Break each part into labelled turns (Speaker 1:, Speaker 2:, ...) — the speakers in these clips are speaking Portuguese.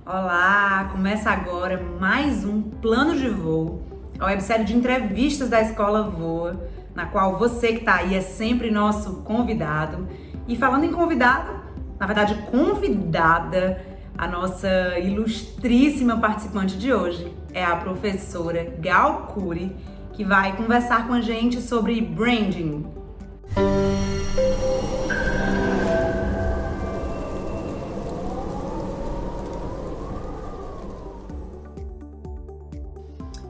Speaker 1: Olá, começa agora mais um Plano de Voo, a websérie de entrevistas da Escola Voa, na qual você que está aí é sempre nosso convidado. E falando em convidado, na verdade convidada, a nossa ilustríssima participante de hoje é a professora Gal Cury, que vai conversar com a gente sobre branding.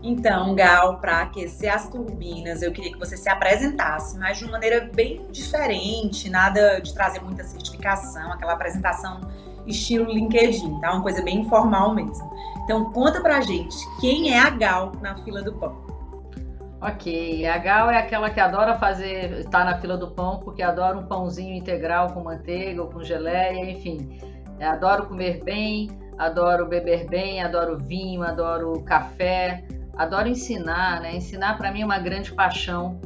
Speaker 1: Então, Gal, para aquecer as turbinas, eu queria que você se apresentasse, mas de uma maneira bem diferente, nada de trazer muita certificação, aquela apresentação estilo LinkedIn, tá? Uma coisa bem informal mesmo. Então, conta pra gente, quem é a Gal na fila do pão?
Speaker 2: Ok, a Gal é aquela que adora estar na fila do pão, porque adora um pãozinho integral com manteiga ou com geleia, enfim. Adoro comer bem, adoro beber bem, adoro vinho, adoro café, adoro ensinar, né? Ensinar para mim é uma grande paixão.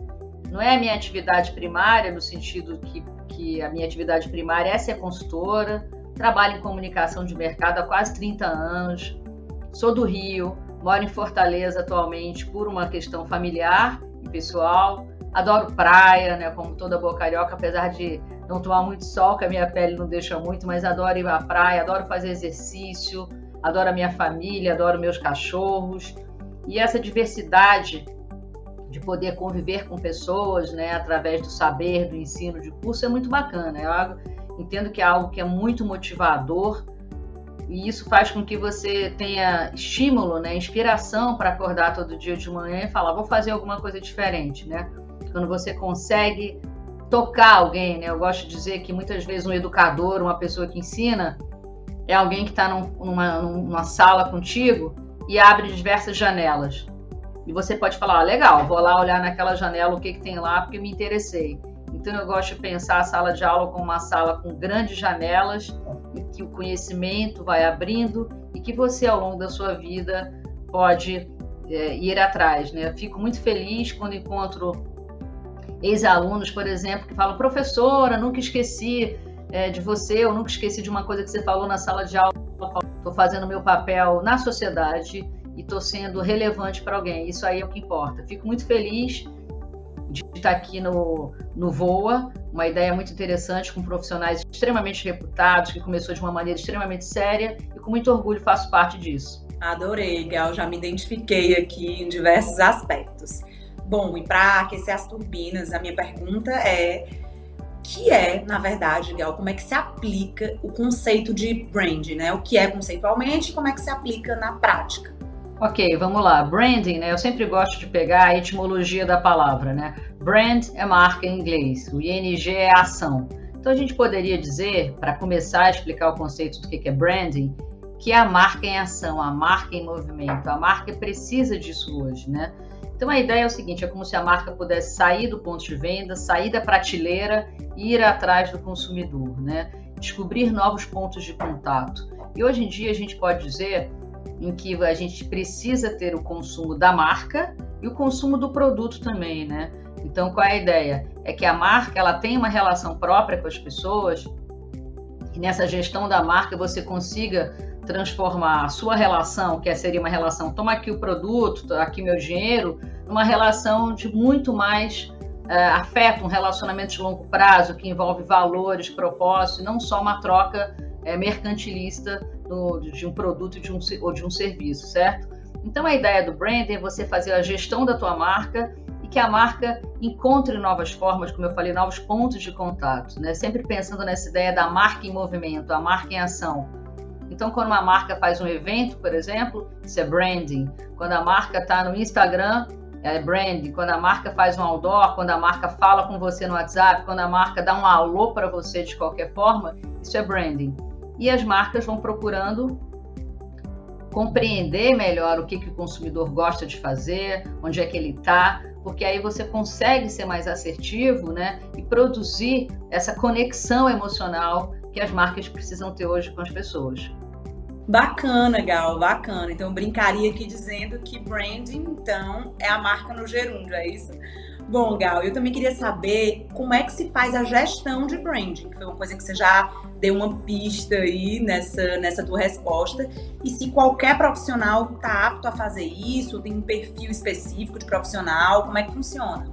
Speaker 2: Não é a minha atividade primária, no sentido que a minha atividade primária é ser consultora, trabalho em comunicação de mercado há quase 30 anos, sou do Rio, moro em Fortaleza atualmente por uma questão familiar e pessoal. Adoro praia, né? Como toda boa carioca, apesar de não tomar muito sol, que a minha pele não deixa muito, mas adoro ir à praia, adoro fazer exercício, adoro a minha família, adoro meus cachorros. E essa diversidade de poder conviver com pessoas, né, através do saber, do ensino, de curso, é muito bacana. Eu entendo que é algo que é muito motivador, e isso faz com que você tenha estímulo, né, inspiração para acordar todo dia de manhã e falar, vou fazer alguma coisa diferente, né? Quando você consegue tocar alguém, né? Eu gosto de dizer que muitas vezes um educador, uma pessoa que ensina, é alguém que está numa sala contigo e abre diversas janelas. E você pode falar, legal, vou lá olhar naquela janela o que tem lá porque me interessei. Então eu gosto de pensar a sala de aula como uma sala com grandes janelas, e que o conhecimento vai abrindo e que você, ao longo da sua vida, pode ir atrás, né? Eu fico muito feliz quando encontro ex-alunos, por exemplo, que falam, professora, nunca esqueci de você, eu nunca esqueci de uma coisa que você falou na sala de aula, estou fazendo meu papel na sociedade e estou sendo relevante para alguém, isso aí é o que importa. Fico muito feliz de estar aqui no VOA, uma ideia muito interessante, com profissionais extremamente reputados, que começou de uma maneira extremamente séria, e com muito orgulho faço parte disso.
Speaker 1: Adorei, Gal, já me identifiquei aqui em diversos aspectos. Bom, e para aquecer as turbinas, a minha pergunta na verdade, Gal, como é que se aplica o conceito de brand, né? O que é conceitualmente e como é que se aplica na prática?
Speaker 2: Ok, vamos lá. Branding, né? Eu sempre gosto de pegar a etimologia da palavra, né? Brand é marca em inglês, o ING é ação. Então a gente poderia dizer, para começar a explicar o conceito do que é branding, que é a marca em ação, a marca em movimento. A marca precisa disso hoje, né? Então a ideia é o seguinte, é como se a marca pudesse sair do ponto de venda, sair da prateleira e ir atrás do consumidor, né? Descobrir novos pontos de contato. E hoje em dia a gente pode dizer em que a gente precisa ter o consumo da marca e o consumo do produto também, né? Então, qual é a ideia? É que a marca, ela tem uma relação própria com as pessoas e nessa gestão da marca você consiga transformar a sua relação, que seria uma relação, toma aqui o produto, aqui meu dinheiro, numa relação de muito mais afeto, um relacionamento de longo prazo, que envolve valores, propósitos, e não só uma troca mercantilista de um produto ou de um serviço, certo? Então a ideia do branding é você fazer a gestão da tua marca e que a marca encontre novas formas, como eu falei, novos pontos de contato, né? Sempre pensando nessa ideia da marca em movimento, a marca em ação. Então quando uma marca faz um evento, por exemplo, isso é branding. Quando a marca está no Instagram, é branding. Quando a marca faz um outdoor, quando a marca fala com você no WhatsApp, quando a marca dá um alô para você de qualquer forma, isso é branding. E as marcas vão procurando compreender melhor o que o consumidor gosta de fazer, onde é que ele está, porque aí você consegue ser mais assertivo, né, e produzir essa conexão emocional que as marcas precisam ter hoje com as pessoas.
Speaker 1: Bacana, Gal, bacana. Então, eu brincaria aqui dizendo que branding, então, é a marca no gerúndio, é isso? Bom, Gal, eu também queria saber como é que se faz a gestão de branding, que foi uma coisa que você já deu uma pista aí nessa tua resposta, e se qualquer profissional está apto a fazer isso, tem um perfil específico de profissional, como é que funciona?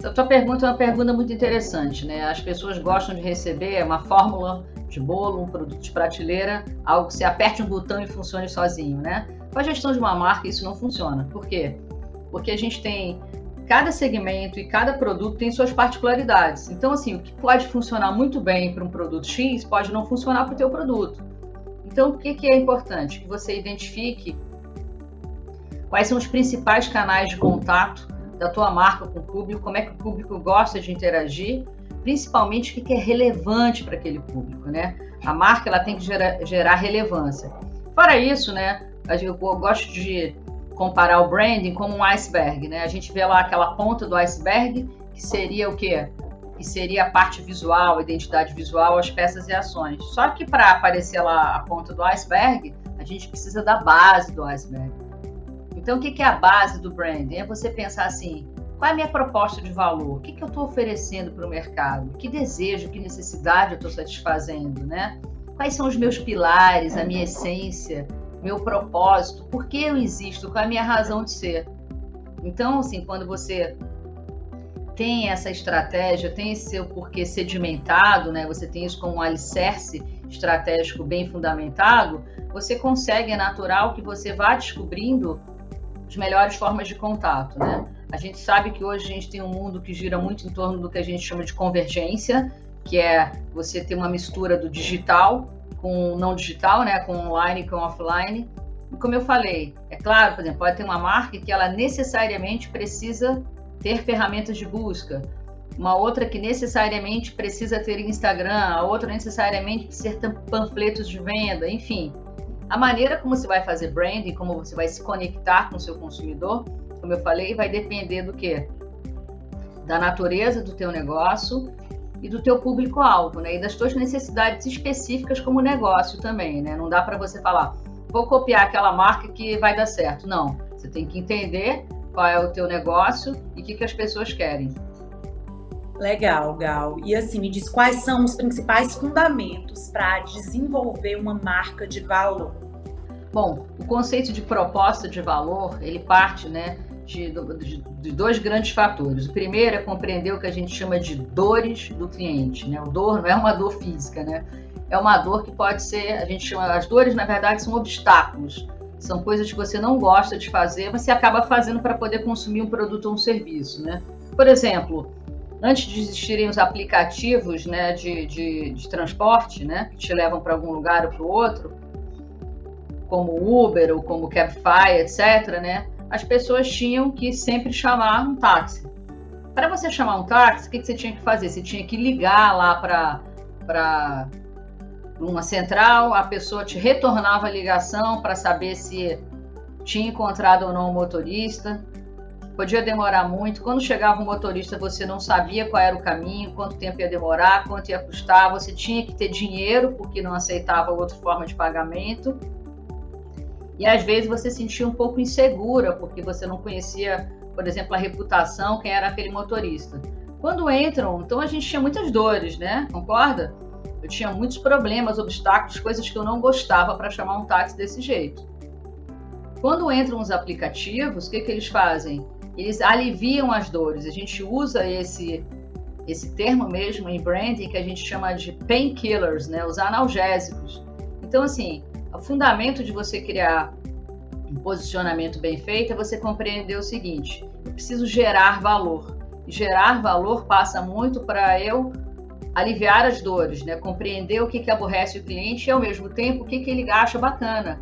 Speaker 2: A tua pergunta é uma pergunta muito interessante, né? As pessoas gostam de receber uma fórmula de bolo, um produto de prateleira, algo que você aperte um botão e funcione sozinho, né? Com a gestão de uma marca, isso não funciona. Por quê? Porque a gente tem cada segmento e cada produto tem suas particularidades. Então, assim, o que pode funcionar muito bem para um produto X pode não funcionar para o teu produto. Então, o que é importante? Que você identifique quais são os principais canais de contato da tua marca com o público, como é que o público gosta de interagir, principalmente o que é relevante para aquele público, né? A marca ela tem que gerar relevância. Fora isso, né, eu gosto de comparar o branding como um iceberg, né? A gente vê lá aquela ponta do iceberg, que seria o quê? Que seria a parte visual, a identidade visual, as peças e ações. Só que para aparecer lá a ponta do iceberg, a gente precisa da base do iceberg. Então, o que é a base do branding? É você pensar assim, qual é a minha proposta de valor? O que eu estou oferecendo para o mercado? Que desejo, que necessidade eu estou satisfazendo, né? Quais são os meus pilares, a minha essência, meu propósito? Por que eu existo? Qual é a minha razão de ser? Então, assim, quando você tem essa estratégia, tem esse seu porquê sedimentado, né? Você tem isso como um alicerce estratégico bem fundamentado, você consegue, é natural que você vá descobrindo as melhores formas de contato, né? A gente sabe que hoje a gente tem um mundo que gira muito em torno do que a gente chama de convergência, que é você ter uma mistura do digital com o não digital, né? Com online e com offline. E como eu falei, é claro, por exemplo, pode ter uma marca que ela necessariamente precisa ter ferramentas de busca, uma outra que necessariamente precisa ter Instagram, a outra necessariamente precisa ter panfletos de venda, enfim. A maneira como você vai fazer branding, como você vai se conectar com o seu consumidor, como eu falei, vai depender do quê? Da natureza do teu negócio e do teu público-alvo, né? E das tuas necessidades específicas como negócio também, né? Não dá para você falar, vou copiar aquela marca que vai dar certo. Não, você tem que entender qual é o teu negócio e o que as pessoas querem.
Speaker 1: Legal, Gal. E assim, me diz quais são os principais fundamentos para desenvolver uma marca de valor?
Speaker 2: Bom, o conceito de proposta de valor, ele parte, né, de dois grandes fatores. O primeiro é compreender o que a gente chama de dores do cliente, né? O dor não é uma dor física, né? É uma dor que pode ser, a gente chama, as dores na verdade são obstáculos, são coisas que você não gosta de fazer, mas você acaba fazendo para poder consumir um produto ou um serviço, né? Por exemplo, antes de existirem os aplicativos, né, de transporte, né, que te levam para algum lugar ou para o outro, como Uber ou como Cabify, etc., né, as pessoas tinham que sempre chamar um táxi. Para você chamar um táxi, o que você tinha que fazer? Você tinha que ligar lá para uma central, a pessoa te retornava a ligação para saber se tinha encontrado ou não o motorista. Podia demorar muito. Quando chegava o motorista, você não sabia qual era o caminho, quanto tempo ia demorar, quanto ia custar. Você tinha que ter dinheiro, porque não aceitava outra forma de pagamento. E às vezes você se sentia um pouco insegura, porque você não conhecia, por exemplo, a reputação, quem era aquele motorista. Quando entram, então a gente tinha muitas dores, né? Concorda? Eu tinha muitos problemas, obstáculos, coisas que eu não gostava para chamar um táxi desse jeito. Quando entram os aplicativos, o que eles fazem? Eles aliviam as dores. A gente usa esse termo mesmo em branding que a gente chama de painkillers, né? Os analgésicos. Então, assim, o fundamento de você criar um posicionamento bem feito é você compreender o seguinte: eu preciso gerar valor. E gerar valor passa muito para eu aliviar as dores, né? Compreender o que aborrece o cliente e, ao mesmo tempo, o que ele acha bacana.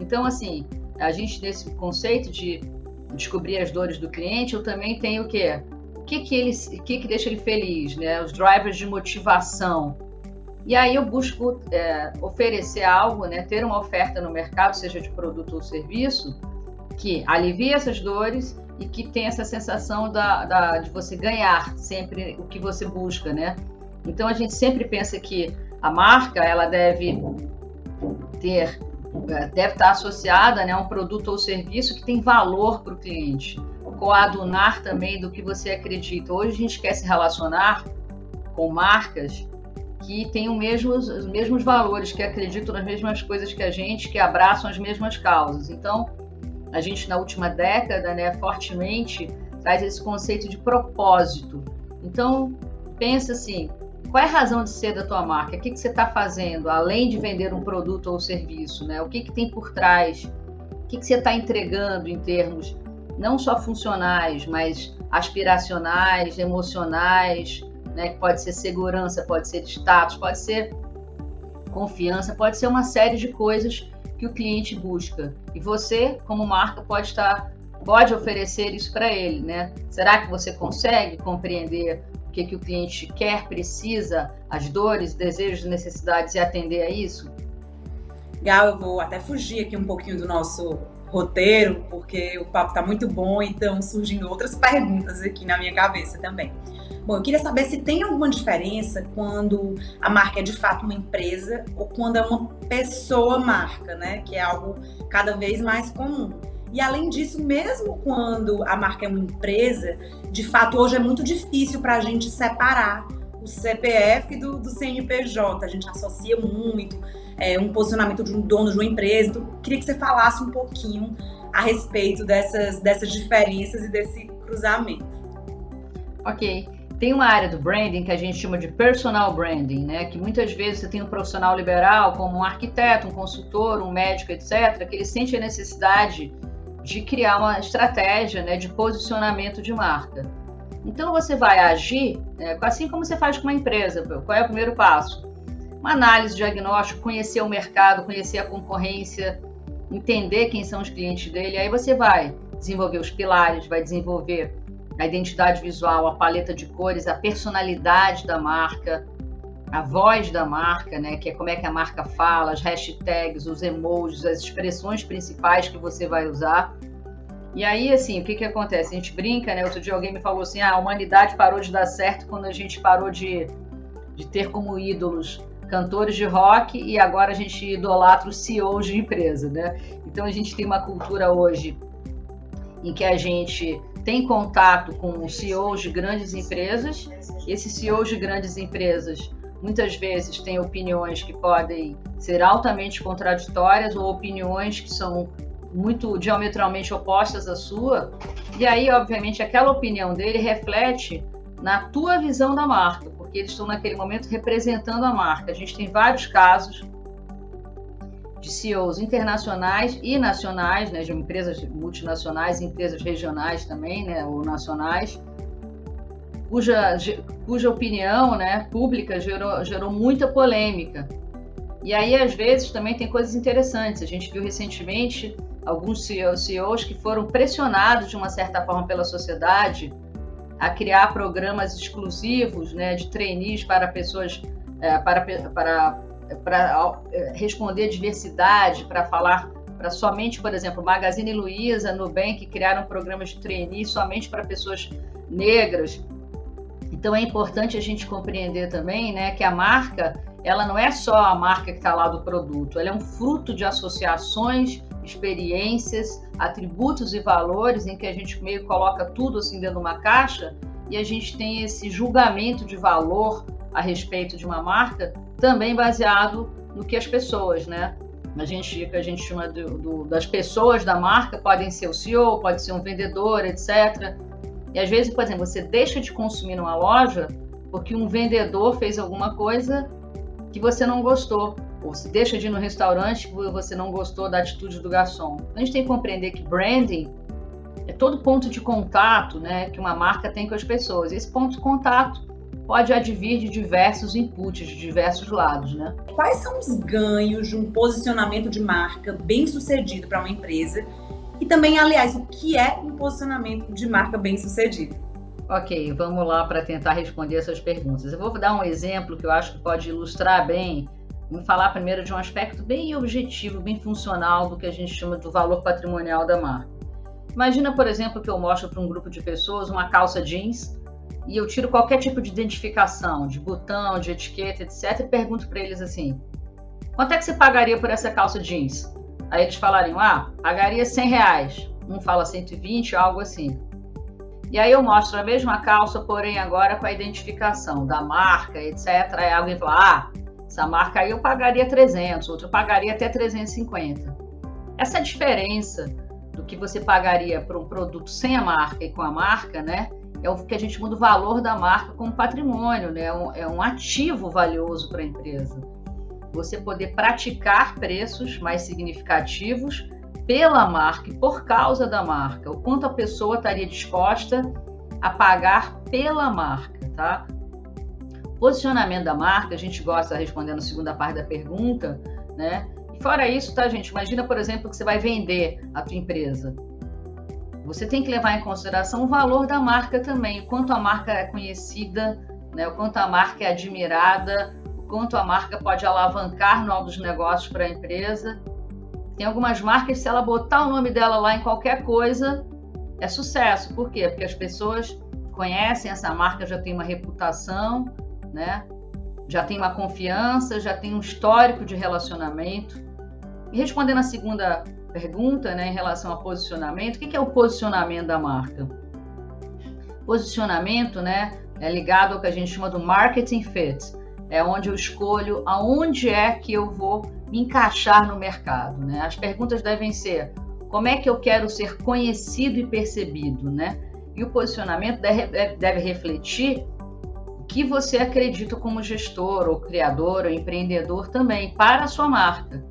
Speaker 2: Então, assim, a gente, nesse conceito de descobrir as dores do cliente, eu também tenho o quê? O que deixa ele feliz, né? Os drivers de motivação. E aí eu busco oferecer algo, né? Ter uma oferta no mercado, seja de produto ou serviço, que alivie essas dores e que tenha essa sensação de você ganhar sempre o que você busca, né? Então a gente sempre pensa que a marca ela deve estar associada, né, a um produto ou serviço que tem valor para o cliente. coadunar também do que você acredita. Hoje a gente quer se relacionar com marcas que têm os mesmos valores, que acreditam nas mesmas coisas que a gente, que abraçam as mesmas causas. Então, a gente na última década, né, fortemente traz esse conceito de propósito. Então, pensa assim, qual é a razão de ser da tua marca? O que você está fazendo, além de vender um produto ou serviço, né? O que tem por trás? O que você está entregando em termos não só funcionais, mas aspiracionais, emocionais, né? Que pode ser segurança, pode ser status, pode ser confiança, pode ser uma série de coisas que o cliente busca. E você, como marca, pode oferecer isso para ele, né? Será que você consegue compreender o que o cliente quer, precisa, as dores, desejos, necessidades e atender a isso?
Speaker 1: Gal, eu vou até fugir aqui um pouquinho do nosso roteiro, porque o papo está muito bom e estão surgindo outras perguntas aqui na minha cabeça também. Bom, eu queria saber se tem alguma diferença quando a marca é de fato uma empresa ou quando é uma pessoa marca, né? Que é algo cada vez mais comum. E além disso, mesmo quando a marca é uma empresa, de fato hoje é muito difícil para a gente separar o CPF do CNPJ. A gente associa muito um posicionamento de um dono de uma empresa. Então, eu queria que você falasse um pouquinho a respeito dessas diferenças e desse cruzamento.
Speaker 2: Ok. Tem uma área do branding que a gente chama de personal branding, né? Que muitas vezes você tem um profissional liberal, como um arquiteto, um consultor, um médico, etc., que ele sente a necessidade de criar uma estratégia, né, de posicionamento de marca. Então você vai agir, assim como você faz com uma empresa. Qual é o primeiro passo? Uma análise, diagnóstico, conhecer o mercado, conhecer a concorrência, entender quem são os clientes dele. Aí você vai desenvolver os pilares, vai desenvolver a identidade visual, a paleta de cores, a personalidade da marca, a voz da marca, né, que é como é que a marca fala, as hashtags, os emojis, as expressões principais que você vai usar. E aí, assim, o que acontece? A gente brinca, né? Outro dia alguém me falou assim, a humanidade parou de dar certo quando a gente parou de ter como ídolos cantores de rock e agora a gente idolatra os CEOs de empresa, né? Então a gente tem uma cultura hoje em que a gente tem contato com os CEOs de grandes empresas. Esses CEOs de grandes empresas muitas vezes têm opiniões que podem ser altamente contraditórias ou opiniões que são muito diametralmente opostas à sua. E aí, obviamente, aquela opinião dele reflete na tua visão da marca, porque eles estão naquele momento representando a marca. A gente tem vários casos de CEOs internacionais e nacionais, né, de empresas multinacionais, empresas regionais também, né, ou nacionais, cuja opinião, né, pública gerou muita polêmica. E aí, às vezes, também tem coisas interessantes. A gente viu recentemente alguns CEOs que foram pressionados, de uma certa forma, pela sociedade a criar programas exclusivos, né, de trainees para pessoas, para responder diversidade, para falar para somente, por exemplo, Magazine Luiza, Nubank, criaram programas de trainee somente para pessoas negras. Então é importante a gente compreender também, né, que a marca, ela não é só a marca que está lá do produto, ela é um fruto de associações, experiências, atributos e valores em que a gente meio coloca tudo assim dentro de uma caixa e a gente tem esse julgamento de valor a respeito de uma marca também baseado no que as pessoas, né? A gente chama das pessoas da marca, podem ser o CEO, pode ser um vendedor, etc. E às vezes, por exemplo, você deixa de consumir numa loja porque um vendedor fez alguma coisa que você não gostou. Ou você deixa de ir no restaurante porque você não gostou da atitude do garçom. A gente tem que compreender que branding é todo ponto de contato, né, que uma marca tem com as pessoas. Esse ponto de contato pode advir de diversos inputs, de diversos lados, né?
Speaker 1: Quais são os ganhos de um posicionamento de marca bem sucedido para uma empresa? E também, aliás, o que é um posicionamento de marca bem sucedido?
Speaker 2: Ok, vamos lá para tentar responder essas perguntas. Eu vou dar um exemplo que eu acho que pode ilustrar bem. Vamos falar primeiro de um aspecto bem objetivo, bem funcional do que a gente chama do valor patrimonial da marca. Imagina, por exemplo, que eu mostro para um grupo de pessoas uma calça jeans e eu tiro qualquer tipo de identificação, de botão, de etiqueta, etc. e pergunto para eles assim, quanto é que você pagaria por essa calça jeans? Aí eles falariam, pagaria R$100. Um fala 120, algo assim. E aí eu mostro a mesma calça, porém agora com a identificação da marca, etc. Aí alguém fala, essa marca aí eu pagaria 300, outra eu pagaria até 350. Essa diferença do que você pagaria por um produto sem a marca e com a marca, né? É o que a gente chama do valor da marca como patrimônio, né? É um ativo valioso para a empresa. Você poder praticar preços mais significativos pela marca e por causa da marca. O quanto a pessoa estaria disposta a pagar pela marca, tá? Posicionamento da marca, a gente gosta respondendo a segunda parte da pergunta, né? E fora isso, tá, gente? Imagina, por exemplo, que você vai vender a tua empresa. Você tem que levar em consideração o valor da marca também, o quanto a marca é conhecida, né? O quanto a marca é admirada, o quanto a marca pode alavancar novos negócios para a empresa. Tem algumas marcas, se ela botar o nome dela lá em qualquer coisa, é sucesso. Por quê? Porque as pessoas conhecem essa marca, já tem uma reputação, né? Já tem uma confiança, já tem um histórico de relacionamento. E respondendo a segunda pergunta, né, em relação ao posicionamento, o que é o posicionamento da marca? Posicionamento, né, é ligado ao que a gente chama do marketing fit. É onde eu escolho aonde é que eu vou me encaixar no mercado, né? As perguntas devem ser: como é que eu quero ser conhecido e percebido, né? E o posicionamento deve refletir o que você acredita como gestor, ou criador, ou empreendedor também, para a sua marca.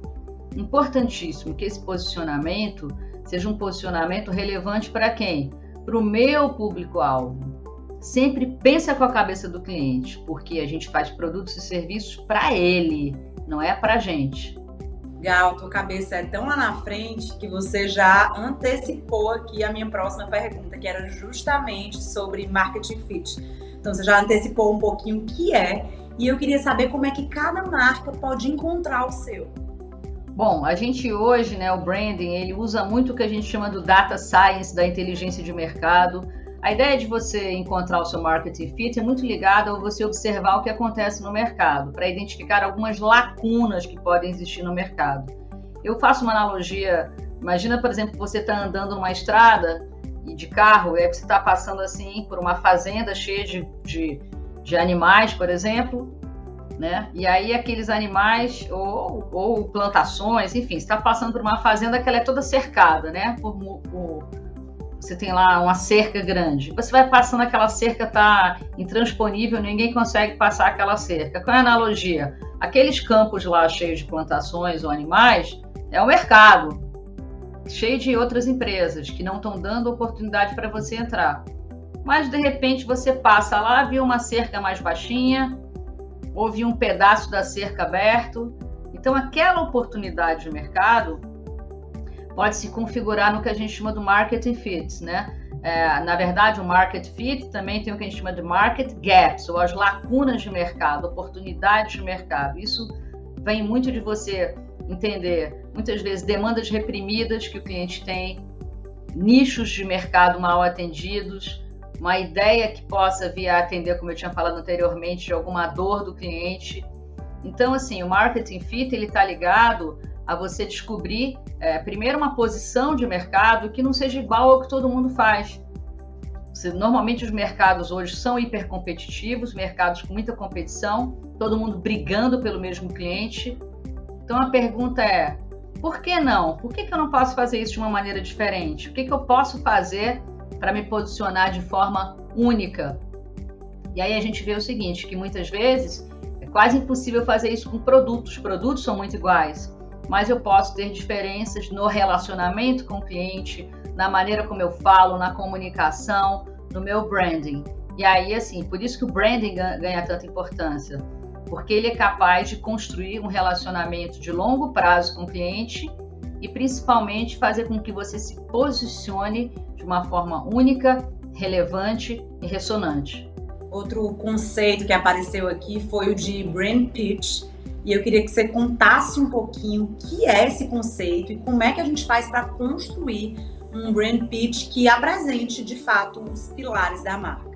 Speaker 2: Importantíssimo que esse posicionamento seja um posicionamento relevante para quem? Para o meu público-alvo. Sempre pensa com a cabeça do cliente, porque a gente faz produtos e serviços para ele, não é para a gente.
Speaker 1: Gal, tua cabeça é tão lá na frente que você já antecipou aqui a minha próxima pergunta, que era justamente sobre marketing fit. Então você já antecipou um pouquinho o que é, e eu queria saber como é que cada marca pode encontrar o seu.
Speaker 2: Bom, a gente hoje, né, o branding, ele usa muito o que a gente chama do data science, da inteligência de mercado. A ideia de você encontrar o seu marketing fit é muito ligada a você observar o que acontece no mercado, para identificar algumas lacunas que podem existir no mercado. Eu faço uma analogia, imagina, por exemplo, você está andando numa estrada de carro, e aí você está passando assim por uma fazenda cheia de animais, por exemplo, né? E aí aqueles animais, ou plantações, enfim, você está passando por uma fazenda que ela é toda cercada, né? Você tem lá uma cerca grande. Você vai passando, aquela cerca está intransponível, ninguém consegue passar aquela cerca. Qual é a analogia? Aqueles campos lá cheios de plantações ou animais é o mercado, cheio de outras empresas que não estão dando oportunidade para você entrar. Mas, de repente, você passa lá, viu uma cerca mais baixinha, ou viu um pedaço da cerca aberto. Então, aquela oportunidade de mercado pode se configurar no que a gente chama do market fit, né? Na verdade, o market fit também tem o que a gente chama de market gaps, ou as lacunas de mercado, oportunidades de mercado. Isso vem muito de você entender, muitas vezes, demandas reprimidas que o cliente tem, nichos de mercado mal atendidos, uma ideia que possa vir a atender, como eu tinha falado anteriormente, de alguma dor do cliente. Então, assim, o marketing fit, ele está ligado a você descobrir, primeiro, uma posição de mercado que não seja igual ao que todo mundo faz. Normalmente os mercados hoje são hipercompetitivos, mercados com muita competição, todo mundo brigando pelo mesmo cliente. Então a pergunta é, por que não? Por que eu não posso fazer isso de uma maneira diferente? O que eu posso fazer para me posicionar de forma única? E aí a gente vê o seguinte, que muitas vezes é quase impossível fazer isso com produtos. Os produtos são muito iguais, mas eu posso ter diferenças no relacionamento com o cliente, na maneira como eu falo, na comunicação, no meu branding. E aí, assim, por isso que o branding ganha tanta importância, porque ele é capaz de construir um relacionamento de longo prazo com o cliente e, principalmente, fazer com que você se posicione de uma forma única, relevante e ressonante.
Speaker 1: Outro conceito que apareceu aqui foi o de brand pitch. E eu queria que você contasse um pouquinho o que é esse conceito e como é que a gente faz para construir um brand pitch que apresente, de fato, os pilares da marca.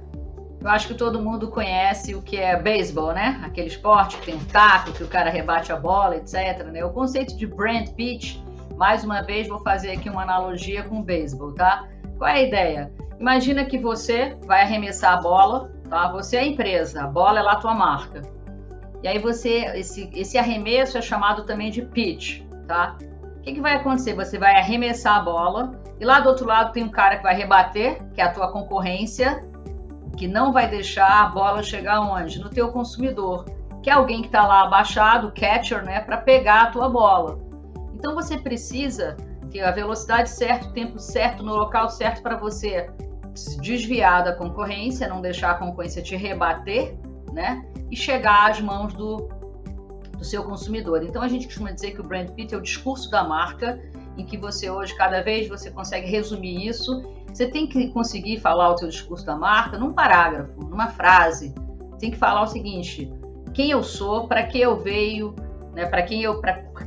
Speaker 2: Eu acho que todo mundo conhece o que é beisebol, né? Aquele esporte que tem um taco, que o cara rebate a bola, etc, né? O conceito de brand pitch, mais uma vez, vou fazer aqui uma analogia com o beisebol, tá? Qual é a ideia? Imagina que você vai arremessar a bola, tá? Você é a empresa, a bola é lá a tua marca. E aí esse arremesso é chamado também de pitch, tá? O que vai acontecer? Você vai arremessar a bola e lá do outro lado tem um cara que vai rebater, que é a tua concorrência, que não vai deixar a bola chegar onde? No teu consumidor, que é alguém que está lá abaixado, catcher, né, para pegar a tua bola. Então você precisa ter a velocidade certa, o tempo certo, no local certo para você se desviar da concorrência, não deixar a concorrência te rebater, né, e chegar às mãos do seu consumidor. Então a gente costuma dizer que o brand pitch é o discurso da marca, em que você hoje, cada vez, você consegue resumir isso. Você tem que conseguir falar o teu discurso da marca num parágrafo, numa frase. Tem que falar o seguinte: quem eu sou, para que eu veio, né,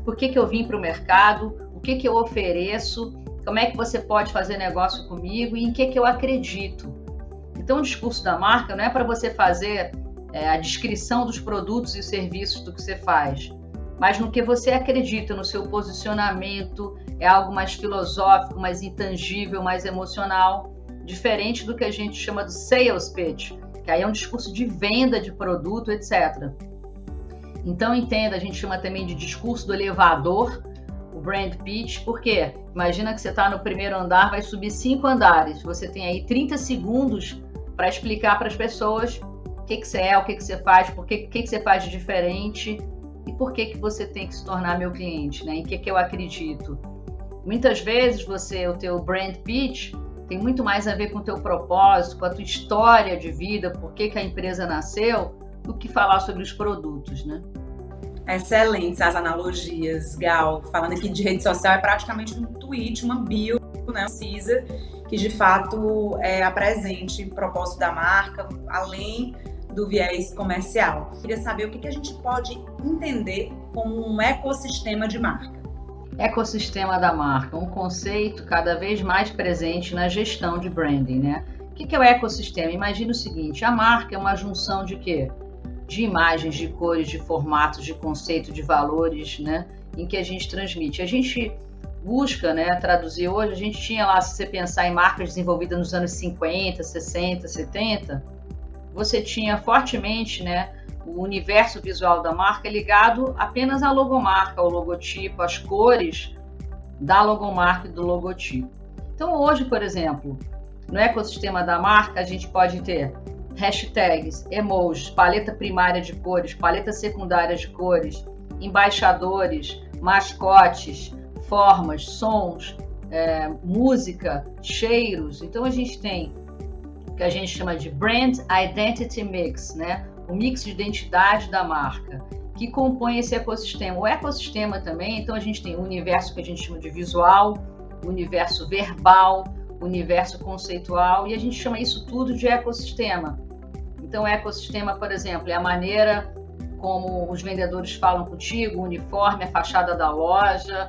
Speaker 2: por que eu vim para o mercado, o que eu ofereço, como é que você pode fazer negócio comigo e em que eu acredito. Então o discurso da marca não é para você fazer a descrição dos produtos e serviços do que você faz, mas no que você acredita, no seu posicionamento. É algo mais filosófico, mais intangível, mais emocional, diferente do que a gente chama de sales pitch, que aí é um discurso de venda de produto, etc. Então entenda, a gente chama também de discurso do elevador, o brand pitch, porque imagina que você está no primeiro andar, vai subir 5 andares, você tem aí 30 segundos para explicar para as pessoas o que você é, o que você faz, o que você faz de diferente e por que você tem que se tornar meu cliente, né? Em que eu acredito. Muitas vezes o teu brand pitch tem muito mais a ver com o teu propósito, com a tua história de vida, por que a empresa nasceu, do que falar sobre os produtos, né?
Speaker 1: Excelentes as analogias, Gal. Falando aqui de rede social, é praticamente um tweet, uma bio, né, precisa, que de fato apresente o propósito da marca, além do viés comercial. Queria saber o que a gente pode entender como um ecossistema de marca.
Speaker 2: Ecossistema da marca, um conceito cada vez mais presente na gestão de branding, né? O que é o ecossistema? Imagina o seguinte: a marca é uma junção de quê? De imagens, de cores, de formatos, de conceito, de valores, né? Em que a gente transmite. A gente busca, né, traduzir hoje. A gente tinha lá, se você pensar em marcas desenvolvidas nos anos 50, 60, 70, você tinha fortemente, né, o universo visual da marca ligado apenas à logomarca, ao logotipo, às cores da logomarca e do logotipo. Então hoje, por exemplo, no ecossistema da marca, a gente pode ter hashtags, emojis, paleta primária de cores, paleta secundária de cores, embaixadores, mascotes, formas, sons, música, cheiros. Então a gente tem o que a gente chama de Brand Identity Mix, né? O mix de identidade da marca, que compõe esse ecossistema. O ecossistema também, então a gente tem o universo que a gente chama de visual, o universo verbal, o universo conceitual, e a gente chama isso tudo de ecossistema. Então o ecossistema, por exemplo, é a maneira como os vendedores falam contigo, o uniforme, a fachada da loja,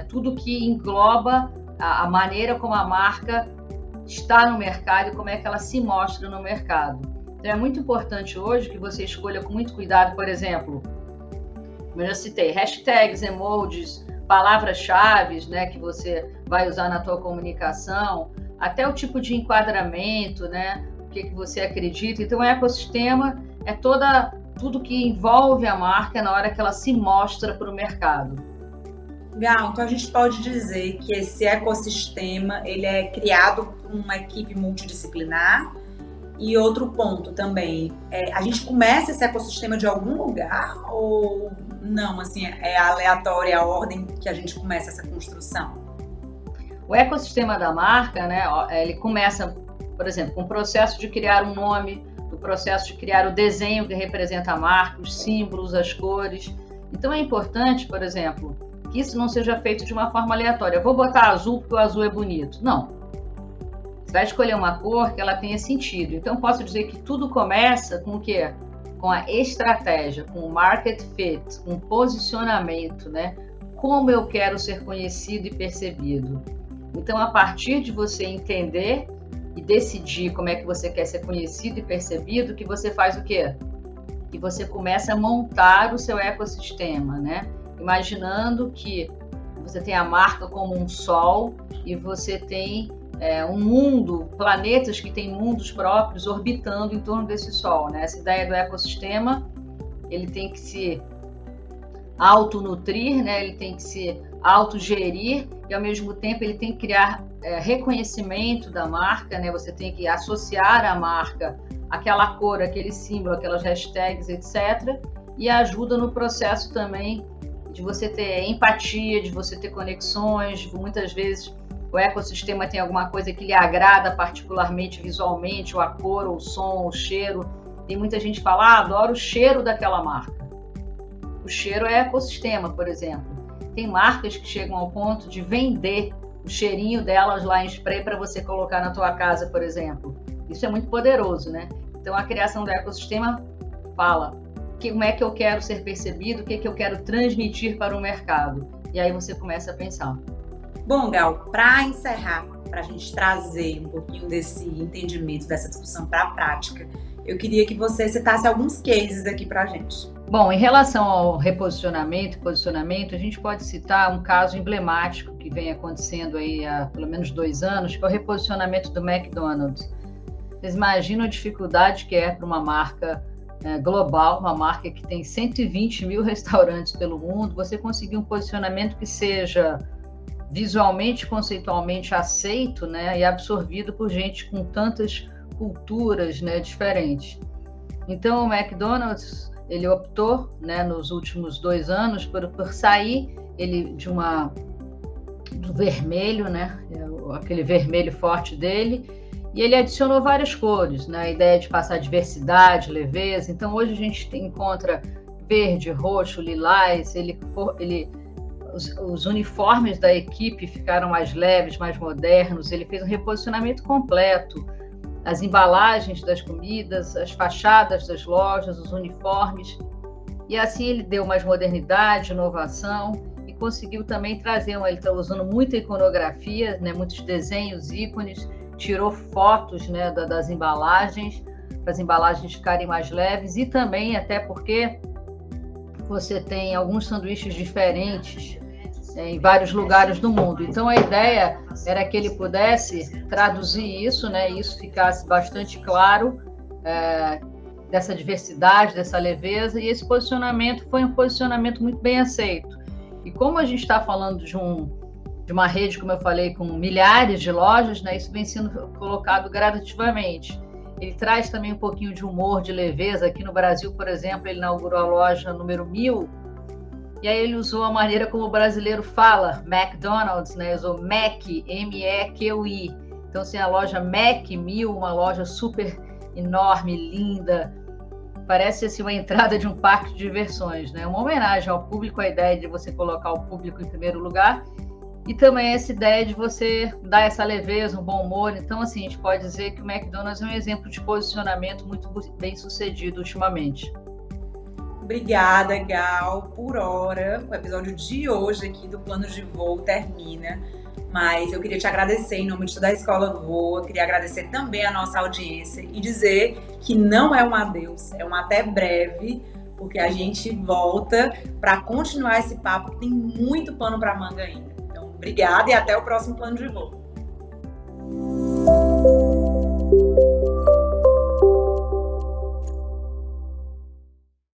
Speaker 2: tudo que engloba a maneira como a marca está no mercado e como é que ela se mostra no mercado. Então é muito importante hoje que você escolha com muito cuidado, por exemplo, como eu já citei, hashtags, emojis, palavras-chave, né, que você vai usar na tua comunicação, até o tipo de enquadramento, né, o que você acredita. Então o ecossistema é tudo que envolve a marca na hora que ela se mostra para o mercado.
Speaker 1: Gal, então a gente pode dizer que esse ecossistema ele é criado por uma equipe multidisciplinar. E outro ponto também, a gente começa esse ecossistema de algum lugar ou não, assim, é aleatória a ordem que a gente começa essa construção?
Speaker 2: O ecossistema da marca, né, ele começa, por exemplo, com o processo de criar um nome, o processo de criar o desenho que representa a marca, os símbolos, as cores. Então é importante, por exemplo, que isso não seja feito de uma forma aleatória. Eu vou botar azul porque o azul é bonito. Não. Você vai escolher uma cor que ela tenha sentido. Então, posso dizer que tudo começa com o quê? Com a estratégia, com o market fit, com o posicionamento, né? Como eu quero ser conhecido e percebido. Então, a partir de você entender e decidir como é que você quer ser conhecido e percebido, que você faz o quê? Que você começa a montar o seu ecossistema, né? Imaginando que você tem a marca como um sol e você tem um mundo, planetas que têm mundos próprios orbitando em torno desse Sol, né? Essa ideia do ecossistema, ele tem que se autonutrir, né? Ele tem que se autogerir e, ao mesmo tempo, ele tem que criar reconhecimento da marca, né? Você tem que associar a marca àquela cor, aquele símbolo, aquelas hashtags, etc. E ajuda no processo também de você ter empatia, de você ter conexões. Muitas vezes o ecossistema tem alguma coisa que lhe agrada particularmente visualmente, ou a cor, ou o som, ou o cheiro. Tem muita gente que fala, adoro o cheiro daquela marca. O cheiro é ecossistema, por exemplo. Tem marcas que chegam ao ponto de vender o cheirinho delas lá em spray para você colocar na tua casa, por exemplo. Isso é muito poderoso, né? Então a criação do ecossistema fala como é que eu quero ser percebido, o que eu quero transmitir para o mercado. E aí você começa a pensar.
Speaker 1: Bom, Gal, para encerrar, para a gente trazer um pouquinho desse entendimento, dessa discussão para a prática, eu queria que você citasse alguns cases aqui para a gente.
Speaker 2: Bom, em relação ao reposicionamento e posicionamento, a gente pode citar um caso emblemático que vem acontecendo aí há pelo menos 2 anos, que é o reposicionamento do McDonald's. Vocês imaginam a dificuldade que é para uma marca global, uma marca que tem 120 mil restaurantes pelo mundo, você conseguir um posicionamento que seja visualmente, conceitualmente aceito, né, e absorvido por gente com tantas culturas, né, diferentes. Então, o McDonald's, ele optou, né, nos últimos 2 anos por sair do vermelho, né, aquele vermelho forte dele, e ele adicionou várias cores, né, a ideia de passar diversidade, leveza. Então, hoje a gente encontra verde, roxo, lilás, os uniformes da equipe ficaram mais leves, mais modernos, ele fez um reposicionamento completo. As embalagens das comidas, as fachadas das lojas, os uniformes. E assim ele deu mais modernidade, inovação e conseguiu também trazer, ele está usando muita iconografia, né, muitos desenhos, ícones, tirou fotos, né, das embalagens, para as embalagens ficarem mais leves e também até porque você tem alguns sanduíches diferentes em vários lugares do mundo. Então, a ideia era que ele pudesse traduzir isso, né, e isso ficasse bastante claro, dessa diversidade, dessa leveza, e esse posicionamento foi um posicionamento muito bem aceito. E como a gente está falando de uma rede, como eu falei, com milhares de lojas, né, isso vem sendo colocado gradativamente. Ele traz também um pouquinho de humor, de leveza. Aqui no Brasil, por exemplo, ele inaugurou a loja número 1000, e aí ele usou a maneira como o brasileiro fala, McDonald's, né? Usou Mac, M-E-Q-I. Então, assim, a loja Mac 1000, uma loja super enorme, linda. Parece assim, uma entrada de um parque de diversões, né? Uma homenagem ao público, a ideia de você colocar o público em primeiro lugar. E também essa ideia de você dar essa leveza, um bom humor. Então, assim, a gente pode dizer que o McDonald's é um exemplo de posicionamento muito bem sucedido ultimamente.
Speaker 1: Obrigada, Gal, por hora. O episódio de hoje aqui do Plano de Voo termina, mas eu queria te agradecer em nome de toda a Escola Voa, queria agradecer também a nossa audiência e dizer que não é um adeus, é um até breve, porque a gente volta para continuar esse papo que tem muito pano para manga ainda. Então, obrigada e até o próximo Plano de Voo.